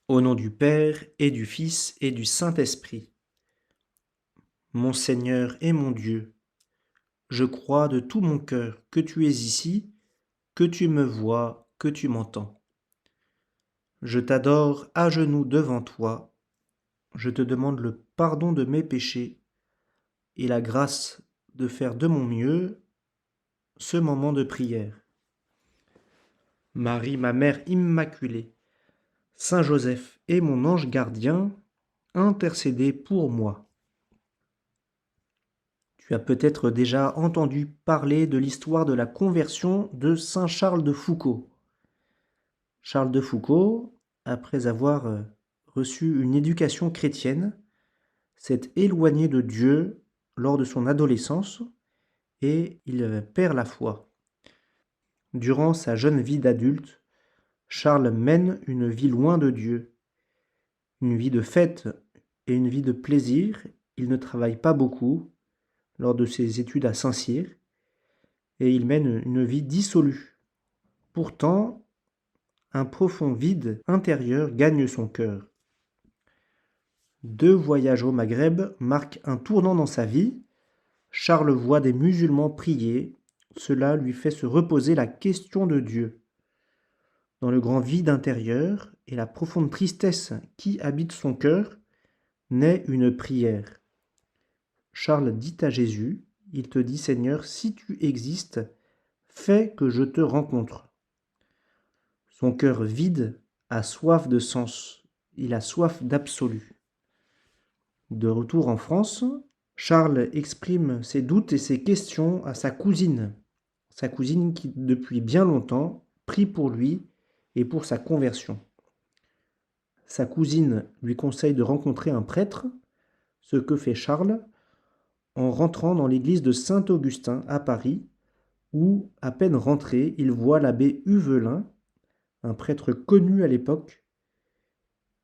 Au nom du Père et du Fils et du Saint-Esprit. Mon Seigneur et mon Dieu, je crois de tout mon cœur que tu es ici, que tu me vois, que tu m'entends. Je t'adore à genoux devant toi, je te demande le pardon de mes péchés et la grâce de faire de mon mieux ce moment de prière. Marie, ma mère immaculée, Saint Joseph et mon ange gardien, intercédez pour moi. Tu as peut-être déjà entendu parler de l'histoire de la conversion de Saint Charles de Foucauld. Charles de Foucauld, après avoir reçu une éducation chrétienne, s'est éloigné de Dieu lors de son adolescence et il perd la foi. Durant sa jeune vie d'adulte, Charles mène une vie loin de Dieu, une vie de fête et une vie de plaisir. Il ne travaille pas beaucoup lors de ses études à Saint-Cyr et il mène une vie dissolue. Pourtant, un profond vide intérieur gagne son cœur. 2 voyages au Maghreb marquent un tournant dans sa vie. Charles voit des musulmans prier. Cela lui fait se reposer la question de Dieu. Dans le grand vide intérieur et la profonde tristesse qui habite son cœur, naît une prière. Charles dit à Jésus, il te dit Seigneur, si tu existes, fais que je te rencontre. Son cœur vide a soif de sens, il a soif d'absolu. De retour en France, Charles exprime ses doutes et ses questions à sa cousine qui depuis bien longtemps prie pour lui et pour sa conversion. Sa cousine lui conseille de rencontrer un prêtre, ce que fait Charles en rentrant dans l'église de Saint-Augustin à Paris, où, à peine rentré, il voit l'abbé Huvelin, un prêtre connu à l'époque,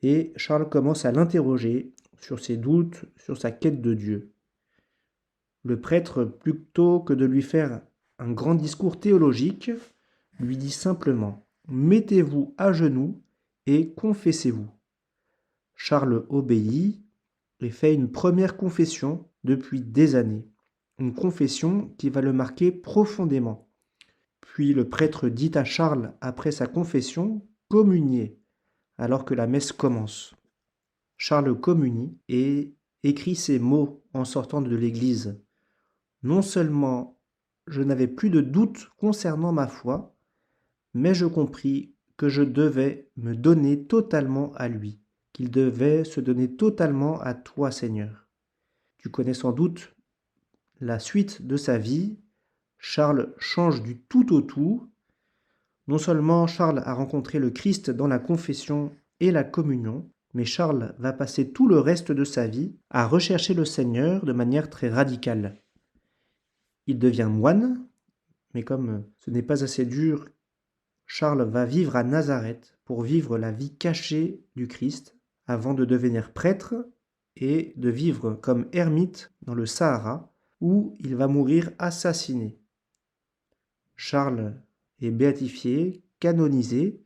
et Charles commence à l'interroger sur ses doutes, sur sa quête de Dieu. Le prêtre, plutôt que de lui faire un grand discours théologique, lui dit simplement « Mettez-vous à genoux et confessez-vous ». Charles obéit et fait une première confession depuis des années. Une confession qui va le marquer profondément. Puis le prêtre dit à Charles, après sa confession, « Communiez », alors que la messe commence. Charles communie et écrit ces mots en sortant de l'église. Non seulement je n'avais plus de doute concernant ma foi, mais je compris que je devais me donner totalement à lui, qu'il devait se donner totalement à toi, Seigneur. Tu connais sans doute la suite de sa vie. Charles change du tout au tout. Non seulement Charles a rencontré le Christ dans la confession et la communion, mais Charles va passer tout le reste de sa vie à rechercher le Seigneur de manière très radicale. Il devient moine, mais comme ce n'est pas assez dur, Charles va vivre à Nazareth pour vivre la vie cachée du Christ avant de devenir prêtre et de vivre comme ermite dans le Sahara où il va mourir assassiné. Charles est béatifié, canonisé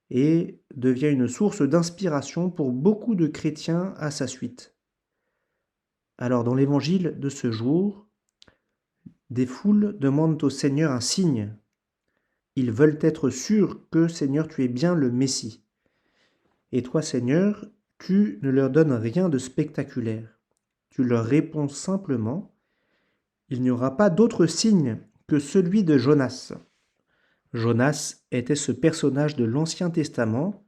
et devient une source d'inspiration pour beaucoup de chrétiens à sa suite. Alors dans l'évangile de ce jour, des foules demandent au Seigneur un signe. Ils veulent être sûrs que, Seigneur, tu es bien le Messie. Et toi, Seigneur, tu ne leur donnes rien de spectaculaire. Tu leur réponds simplement, il n'y aura pas d'autre signe que celui de Jonas. Jonas était ce personnage de l'Ancien Testament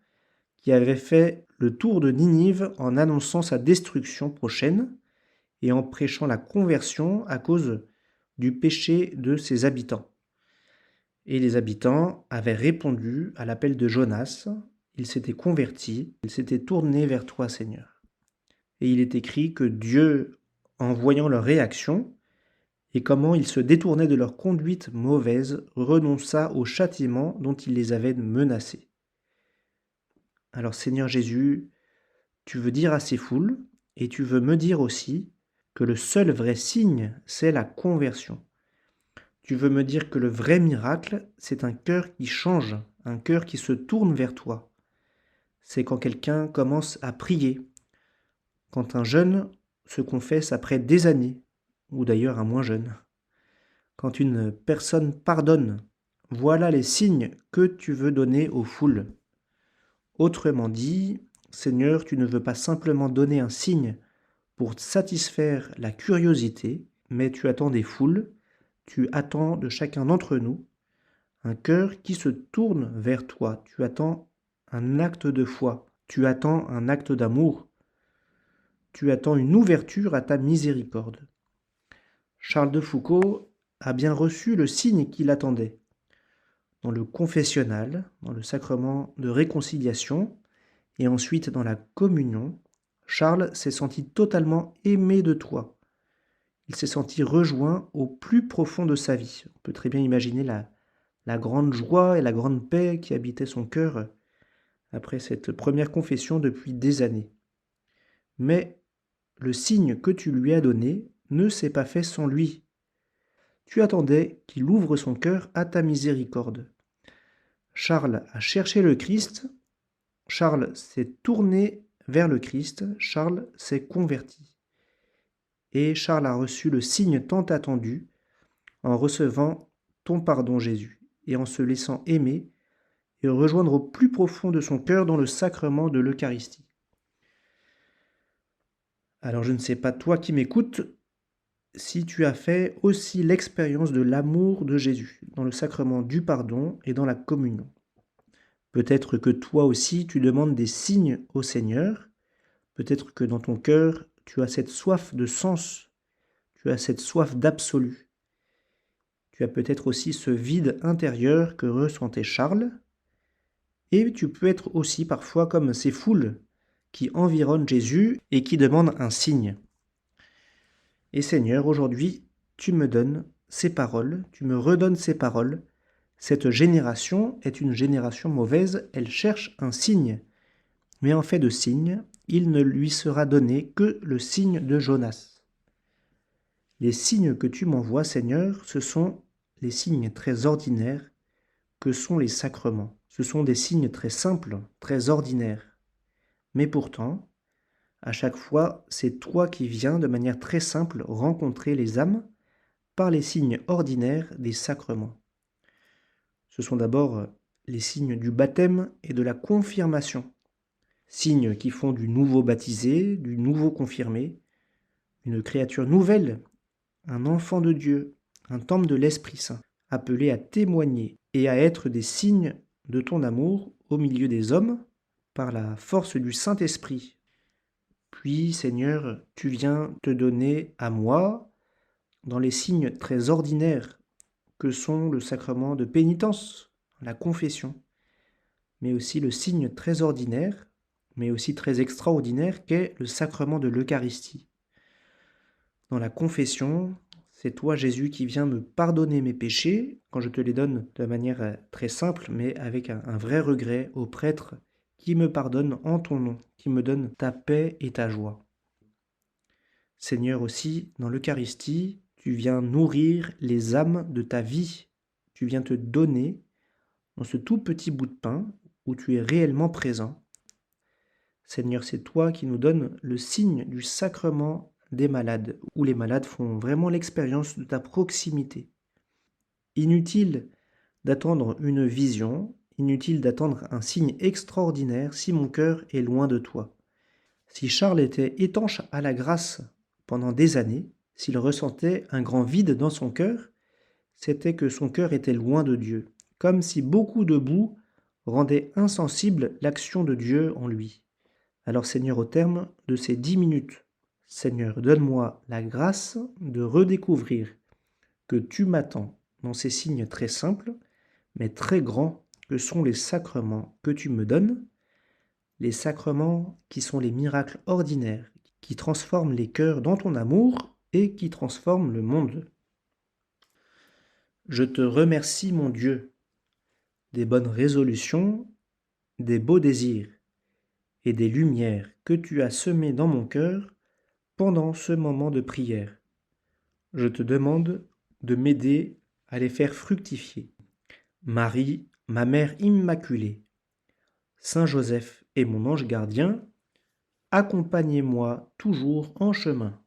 qui avait fait le tour de Ninive en annonçant sa destruction prochaine et en prêchant la conversion à cause du péché de ses habitants. Et les habitants avaient répondu à l'appel de Jonas, ils s'étaient convertis, ils s'étaient tournés vers toi, Seigneur. Et il est écrit que Dieu, en voyant leur réaction et comment ils se détournaient de leur conduite mauvaise, renonça au châtiment dont il les avait menacés. Alors Seigneur Jésus, tu veux dire à ces foules, et tu veux me dire aussi, que le seul vrai signe, c'est la conversion. Tu veux me dire que le vrai miracle, c'est un cœur qui change, un cœur qui se tourne vers toi. c'est quand quelqu'un commence à prier, quand un jeune se confesse après des années, ou d'ailleurs un moins jeune. Quand une personne pardonne, voilà les signes que tu veux donner aux foules. Autrement dit, Seigneur, tu ne veux pas simplement donner un signe pour satisfaire la curiosité, mais tu attends des foules, tu attends de chacun d'entre nous un cœur qui se tourne vers toi. Tu attends un acte de foi, tu attends un acte d'amour, tu attends une ouverture à ta miséricorde. Charles de Foucault a bien reçu le signe qu'il attendait. Dans le confessionnal, dans le sacrement de réconciliation, et ensuite dans la communion, Charles s'est senti totalement aimé de toi. Il s'est senti rejoint au plus profond de sa vie. On peut très bien imaginer la grande joie et la grande paix qui habitaient son cœur après cette première confession depuis des années. Mais le signe que tu lui as donné ne s'est pas fait sans lui. Tu attendais qu'il ouvre son cœur à ta miséricorde. Charles a cherché le Christ, Charles s'est tourné vers le Christ, Charles s'est converti. Et Charles a reçu le signe tant attendu en recevant ton pardon, Jésus, et en se laissant aimer et rejoindre au plus profond de son cœur dans le sacrement de l'Eucharistie. Alors je ne sais pas, toi qui m'écoutes, si tu as fait aussi l'expérience de l'amour de Jésus dans le sacrement du pardon et dans la communion. Peut-être que toi aussi tu demandes des signes au Seigneur, peut-être que dans ton cœur tu as cette soif de sens, tu as cette soif d'absolu. Tu as peut-être aussi ce vide intérieur que ressentait Charles, et tu peux être aussi parfois comme ces foules qui environnent Jésus et qui demandent un signe. Et Seigneur, aujourd'hui, tu me donnes ces paroles, tu me redonnes ces paroles. Cette génération est une génération mauvaise, elle cherche un signe. Mais en fait de signe, il ne lui sera donné que le signe de Jonas. Les signes que tu m'envoies, Seigneur, ce sont les signes très ordinaires que sont les sacrements. Ce sont des signes très simples, très ordinaires. Mais pourtant, à chaque fois, c'est toi qui viens de manière très simple rencontrer les âmes par les signes ordinaires des sacrements. Ce sont d'abord les signes du baptême et de la confirmation, signes qui font du nouveau baptisé, du nouveau confirmé, une créature nouvelle, un enfant de Dieu, un temple de l'Esprit Saint, appelé à témoigner et à être des signes de ton amour au milieu des hommes par la force du Saint-Esprit. Puis, Seigneur, tu viens te donner à moi dans les signes très ordinaires que sont le sacrement de pénitence, la confession, mais aussi le signe très ordinaire, mais aussi très extraordinaire qu'est le sacrement de l'Eucharistie. Dans la confession, c'est toi, Jésus, qui viens me pardonner mes péchés, quand je te les donne de manière très simple, mais avec un vrai regret au prêtre qui me pardonne en ton nom, qui me donne ta paix et ta joie. Seigneur aussi, dans l'Eucharistie, tu viens nourrir les âmes de ta vie. Tu viens te donner dans ce tout petit bout de pain où tu es réellement présent. Seigneur, c'est toi qui nous donnes le signe du sacrement des malades, où les malades font vraiment l'expérience de ta proximité. Inutile d'attendre une vision, inutile d'attendre un signe extraordinaire si mon cœur est loin de toi. Si Charles était étanche à la grâce pendant des années, s'il ressentait un grand vide dans son cœur, c'était que son cœur était loin de Dieu, comme si beaucoup de boue rendait insensible l'action de Dieu en lui. Alors Seigneur, au terme de ces 10 minutes, Seigneur, donne-moi la grâce de redécouvrir que tu m'attends dans ces signes très simples, mais très grands que sont les sacrements que tu me donnes, les sacrements qui sont les miracles ordinaires, qui transforment les cœurs dans ton amour et qui transforment le monde. Je te remercie, mon Dieu, des bonnes résolutions, des beaux désirs et des lumières que tu as semées dans mon cœur pendant ce moment de prière. Je te demande de m'aider à les faire fructifier. Marie, ma mère immaculée, Saint Joseph, et mon ange gardien, accompagnez-moi toujours en chemin.